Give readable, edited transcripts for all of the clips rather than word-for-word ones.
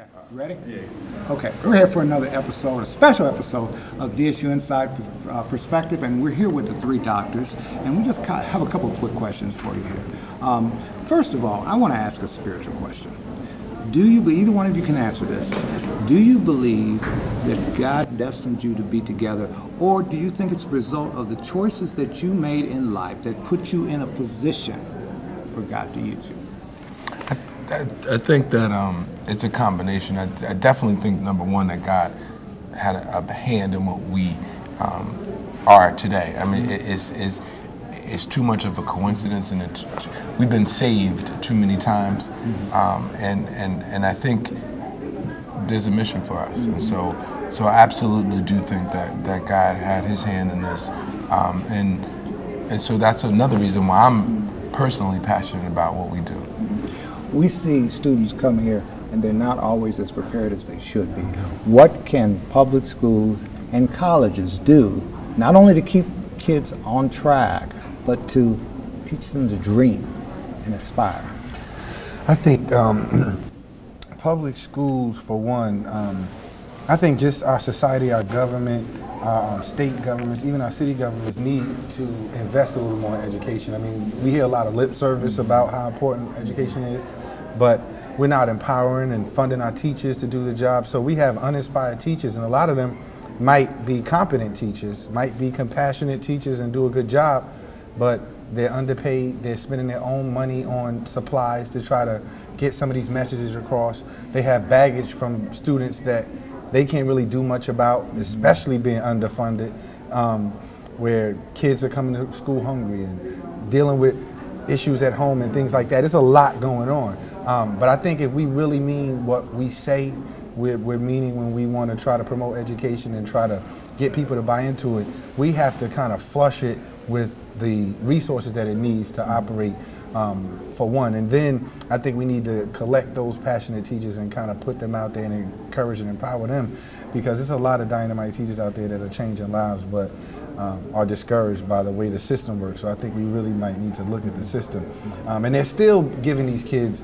Okay, you ready? Yeah. Okay, we're here for another episode, a special episode of DSU Inside Perspective, and we're here with the three doctors, and we just have a couple of quick questions for you here. First of all, I want to ask a spiritual question. Do you, either one of you can answer this, do you believe that God destined you to be together, or do you think it's a result of the choices that you made in life that put you in a position for God to use you? I think that it's a combination. I definitely think, number one, that God had a hand in what we are today. I mean, it's too much of a coincidence, and we've been saved too many times, and I think there's a mission for us, and so I absolutely do think that God had His hand in this, and so that's another reason why I'm personally passionate about what we do. We see students come here and they're not always as prepared as they should be. What can public schools and colleges do, not only to keep kids on track, but to teach them to dream and aspire? I think public schools, for one, I think just our society, our government, our state governments, even our city governments need to invest a little more in education. I mean, we hear a lot of lip service about how important education is, but we're not empowering and funding our teachers to do the job. So we have uninspired teachers, and a lot of them might be competent teachers, might be compassionate teachers and do a good job, but they're underpaid, they're spending their own money on supplies to try to get some of these messages across. They have baggage from students that they can't really do much about, especially being underfunded, where kids are coming to school hungry and dealing with issues at home and things like that. There's a lot going on. But I think if we really mean what we say, we're meaning when we want to try to promote education and try to get people to buy into it, we have to kind of flush it with the resources that it needs to operate, for one. And then I think we need to collect those passionate teachers and kind of put them out there and encourage and empower them, because there's a lot of dynamite teachers out there that are changing lives, but are discouraged by the way the system works. So I think we really might need to look at the system. And they're still giving these kids,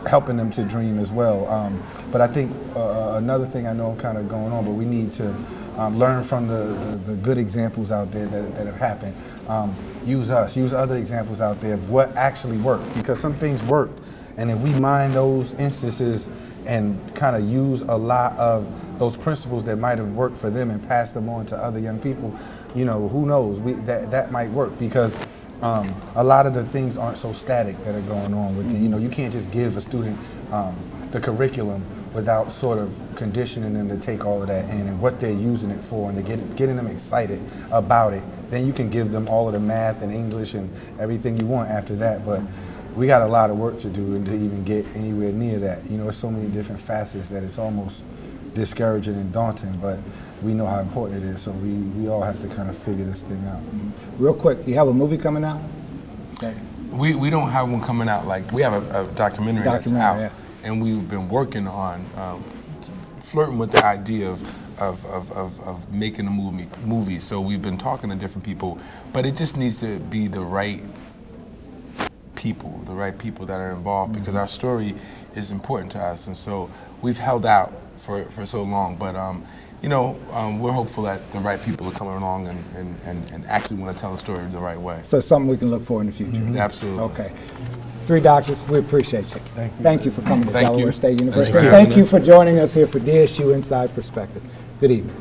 helping them to dream as well. But I think another thing I know kind of going on, but we need to learn from the good examples out there that have happened. Use other examples out there of what actually worked, because some things worked. And if we mind those instances and kind of use a lot of those principles that might have worked for them and pass them on to other young people, you know, who knows, that might work, because a lot of the things aren't so static that are going on with it. You know, you can't just give a student the curriculum without sort of conditioning them to take all of that in and what they're using it for, and to getting them excited about it. Then you can give them all of the math and English and everything you want after that. But we got a lot of work to do and to even get anywhere near that. You know, there's so many different facets that it's almost discouraging and daunting, but we know how important it is, so we all have to kind of figure this thing out. Real quick, you have a movie coming out? Okay. We don't have one coming out. Like, we have a documentary that's out, yeah. And we've been working on flirting with the idea of making a movie. So we've been talking to different people, but it just needs to be the right people that are involved, because our story is important to us, and so we've held out for so long. But you know, we're hopeful that the right people are coming along and actually want to tell the story the right way. So it's something we can look for in the future. Absolutely. Okay. Three doctors, we appreciate you. Thank you for coming to Delaware State University. Thank you. Thank you for joining us here for DSU Inside Perspective. Good evening.